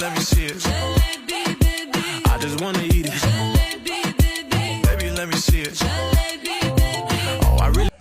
let me see it. I just wanna eat it. Baby, let me see it. Oh, I really.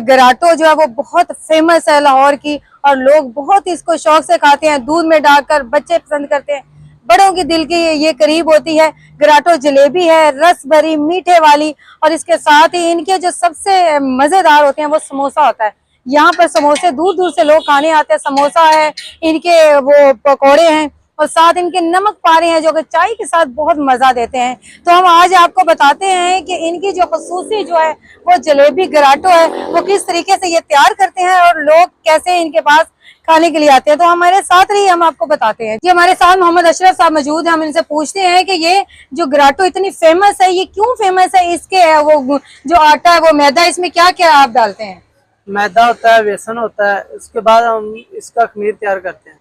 गराटो जो है वो बहुत famous है लाहौर की, और लोग बहुत इसको शौक से खाते हैं, दूध में डालकर। बच्चे पसंद करते हैं, बड़ों की दिल की ये करीब होती है। गराटो जलेबी है, रस भरी मीठे वाली, और इसके साथ ही इनके जो सबसे मजेदार होते हैं वो समोसा होता है। यहाँ पर समोसे दूर दूर से लोग खाने आते हैं। समोसा है, इनके वो पकौड़े हैं, और साथ इनके नमक पारे हैं जो कि चाय के साथ बहुत मजा देते हैं। तो हम आज आपको बताते हैं कि इनकी जो खसूसी जो है वो जलेबी गराटो है, वो किस तरीके से ये तैयार करते हैं और लोग कैसे इनके पास खाने के लिए आते हैं। तो हमारे साथ रही, हम आपको बताते हैं। जी, हमारे साथ मोहम्मद अशरफ साहब मौजूद हैं। हम इनसे पूछते हैं कि ये जो गराटो इतनी फेमस है, ये क्यों फेमस है? इसके वो जो आटा है वो मैदा, इसमें क्या क्या आप डालते हैं? मैदा होता है, बेसन होता है, उसके बाद हम इसका खमीर तैयार करते हैं।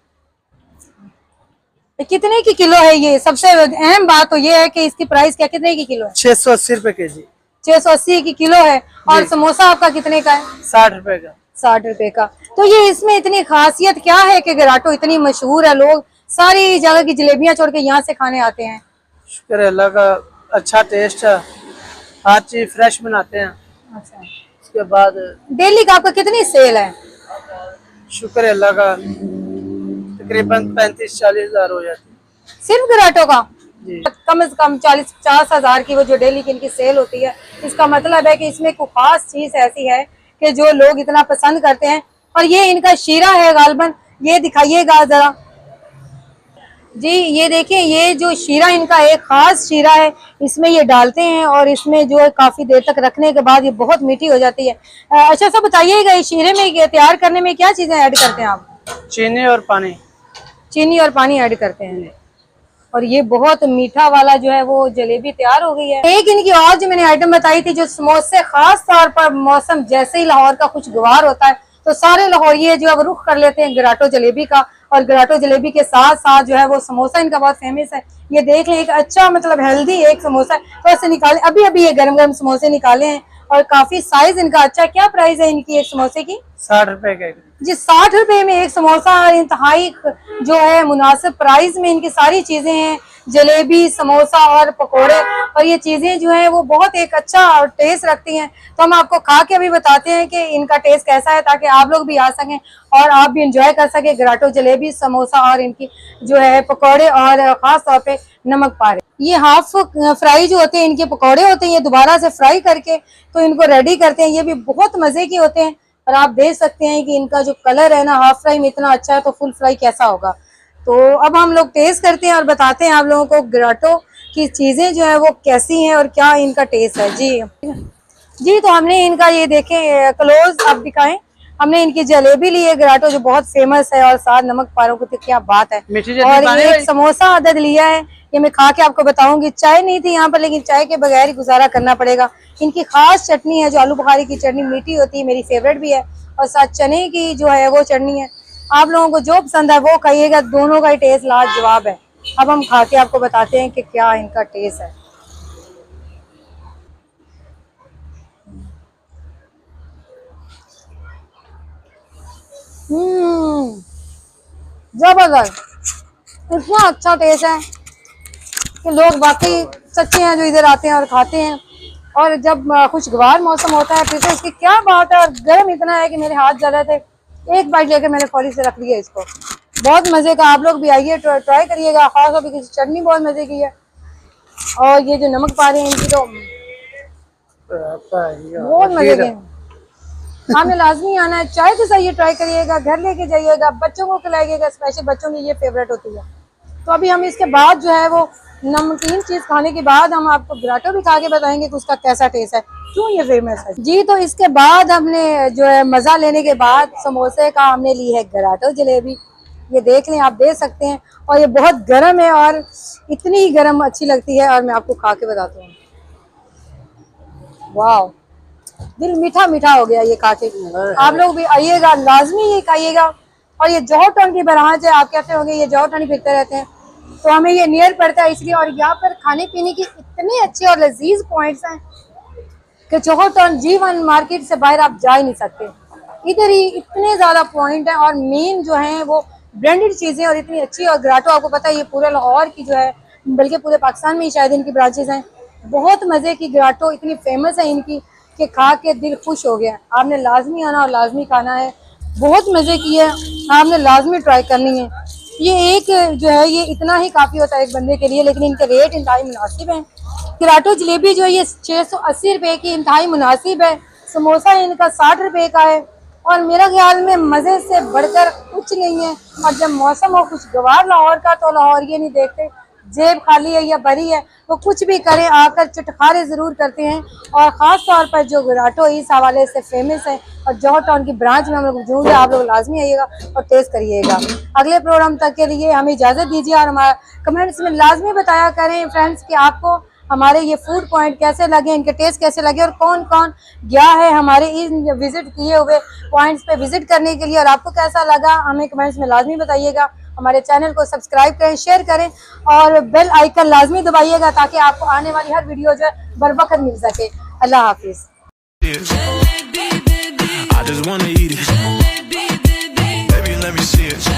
कितने की किलो है ये? सबसे अहम बात तो ये है कि इसकी प्राइस क्या, कितने की किलो है? 680 रुपए के जी। 680 की किलो है। और समोसा आपका कितने का है? 60 रुपए का। 60 रुपए का। तो ये इसमें इतनी खासियत क्या है कि गराटो इतनी मशहूर है, लोग सारी जगह की जलेबियां छोड़ के यहाँ से खाने आते हैं? शुक्र है अल्लाह का, अच्छा टेस्ट है, हर चीज फ्रेश बनाते हैं। अच्छा। उसके बाद डेली का आपका कितनी सेल है? शुक्र है अल्लाह का, तकरीबन 35-40 हजार हो जाती है। सिर्फ गराटो का? जी। कम से कम 40-50 हजार की वो जो डेली की इनकी सेल होती है। इसका मतलब है कि इसमें कोई खास चीज ऐसी है कि जो लोग इतना पसंद करते हैं। और ये इनका शीरा है गालबन, ये दिखाइएगा जरा। जी, ये देखिए, ये जो शीरा इनका एक खास शीरा है, इसमें ये डालते हैं और इसमें जो है काफी देर तक रखने के बाद ये बहुत मीठी हो जाती है। अच्छा, सब बताइएगा, इस शीरे में तैयार करने में क्या चीजें ऐड करते हैं आप? चीनी और पानी। चीनी और पानी ऐड करते हैं। और ये बहुत मीठा वाला जो है वो जलेबी तैयार हो गई है। एक इनकी और जो मैंने आइटम बताई थी, जो समोसे, खास तौर पर मौसम जैसे ही लाहौर का खुशगवार होता है तो सारे लाहौरिये जो है वो रुख कर लेते हैं गराटो जलेबी का। और गराटो जलेबी के साथ साथ जो है वो समोसा इनका बहुत फेमस है। ये देख लें, एक अच्छा मतलब हेल्दी एक समोसा है। तो ऐसे निकाले, अभी अभी ये गरम गरम समोसे निकाले हैं और काफी साइज इनका अच्छा। क्या प्राइस है इनकी एक समोसे की? 60 रुपए का जी, 60 रुपए में एक समोसा। इंतहाई जो है मुनासिब प्राइस में इनकी सारी चीजें हैं, जलेबी, समोसा और पकोड़े। और ये चीजें जो हैं वो बहुत एक अच्छा टेस्ट रखती हैं। तो हम आपको खा के अभी बताते हैं कि इनका टेस्ट कैसा है, ताकि आप लोग भी आ सकें और आप भी इंजॉय कर सकें गराटो जलेबी, समोसा और इनकी जो है पकोड़े, और खास तौर पे नमक पारे। ये हाफ फ्राई जो होते हैं इनके पकोड़े होते हैं, ये दोबारा से फ्राई करके तो इनको रेडी करते हैं। ये भी बहुत मजे के होते हैं। और आप देख सकते हैं कि इनका जो कलर है ना, हाफ फ्राई में इतना अच्छा है तो फुल फ्राई कैसा होगा। तो अब हम लोग टेस्ट करते हैं और बताते हैं आप लोगों को गराटो की चीजें जो है वो कैसी हैं और क्या इनका टेस्ट है। जी जी, तो हमने इनका ये देखें, क्लोज आप दिखाएं। हमने इनकी जलेबी ली है गराटो, जो बहुत फेमस है, और साथ नमक पारों की, तो क्या बात है। और ये एक समोसा आदत लिया है, ये मैं खा के आपको बताऊंगी। चाय नहीं थी यहाँ पर, लेकिन चाय के बगैर ही गुजारा करना पड़ेगा। इनकी खास चटनी है जो आलू बुखारी की चटनी, मीठी होती है, मेरी फेवरेट भी है। और साथ चने की जो है वो चटनी है। आप लोगों को जो पसंद है वो खाइएगा, दोनों का ही टेस्ट लाजवाब है। अब हम खा के आपको बताते हैं कि क्या इनका टेस्ट है। जबरदस्त, इतना अच्छा टेस्ट है कि लोग वाकई सच्चे हैं जो इधर आते हैं और खाते हैं। और जब खुशगवार मौसम होता है फिर तो इसकी क्या बात है। और गर्म इतना है कि मेरे हाथ जल रहे थे, एक बाइट लेकर मैंने फौरी से रख लिया इसको। बहुत मजे का, आप लोग भी आइए, ट्राई करिएगा। खास तौर पर चटनी बहुत मजे की है, और ये जो नमक पा रहे हैं इनकी तो बहुत मजे के। आपने लाजमी आना है, चाय के साथ ये ट्राई करिएगा, घर लेके जाइएगा, बच्चों को खिलाइएगा, स्पेशल बच्चों की ये फेवरेट होती है। तो अभी हम इसके बाद जो है वो नमकीन चीज खाने के बाद हम आपको गराटो भी खा के बताएंगे कि उसका कैसा टेस्ट है, क्यों ये फेमस है। जी, तो इसके बाद हमने जो है मजा लेने के बाद समोसे का हमने ली है गराटो जलेबी। ये देख लें, आप देख सकते हैं। और ये बहुत गर्म है और इतनी ही गर्म अच्छी लगती है। और मैं आपको खा के बताती हूँ, वाह, दिल मीठा मीठा हो गया ये खा के। आप लोग भी आइएगा, लाजमी ये खाइएगा। और ये जौहर टाउन की ब्रांच है। आप कहते होंगे ये जौहर टाउन फिरते रहते हैं, तो हमें ये नियर पड़ता है इसलिए। और यहाँ पर खाने पीने की इतने अच्छे और लजीज पॉइंट्स हैं कि जौहर टाउन G1 मार्केट से बाहर आप जा ही नहीं सकते। इधर ही इतने ज्यादा पॉइंट हैं, और मेन जो है वो ब्रांडेड चीज़ें और इतनी अच्छी। और ग्राटो आपको पता है ये पूरे लाहौर की जो है, बल्कि पूरे पाकिस्तान में ही शायद इनकी ब्रांचेज हैं। बहुत मज़े की ग्राटो, इतनी फेमस है इनकी कि खा के दिल खुश हो गया। आपने लाजमी आना और लाजमी खाना है, बहुत मज़े की है, आपने लाजमी ट्राई करनी है। ये एक जो है ये इतना ही काफ़ी होता है एक बंदे के लिए, लेकिन इनके रेट इंतहाई मुनासिब हैं। ग्राटो जलेबी जो है ये 680 रुपये की इंतहाई मुनासिब है। समोसा इनका 60 रुपये का है और मेरा ख्याल में मज़े से बढ़कर कुछ नहीं है। और जब मौसम हो खुशगवार लाहौर का तो लाहौर ये नहीं देखते जेब खाली है या भरी है, वो कुछ भी करें आकर चटखारे ज़रूर करते हैं। और ख़ास तौर पर जो ग्राटो इस हवाले से फेमस है और जौहर टाउन की ब्रांच में हम लोग मौजूद है, आप लोग लाजमी आइएगा और टेस्ट करिएगा। अगले प्रोग्राम तक के लिए हमें इजाज़त दीजिए और हमारा कमेंट्स में लाजमी बताया करें फ्रेंड्स कि आपको हमारे ये फूड पॉइंट कैसे लगे, इनके टेस्ट कैसे लगे और कौन कौन गया है हमारे इन विजिट किए हुए पॉइंट्स पे विजिट करने के लिए और आपको कैसा लगा हमें कमेंट्स में लाजमी बताइएगा। हमारे चैनल को सब्सक्राइब करें, शेयर करें और बेल आइकन लाजमी दबाइएगा ताकि आपको आने वाली हर वीडियो जो है बर वक्त मिल सके। अल्लाह हाफिज़। I just wanna eat it. Baby, let me see it.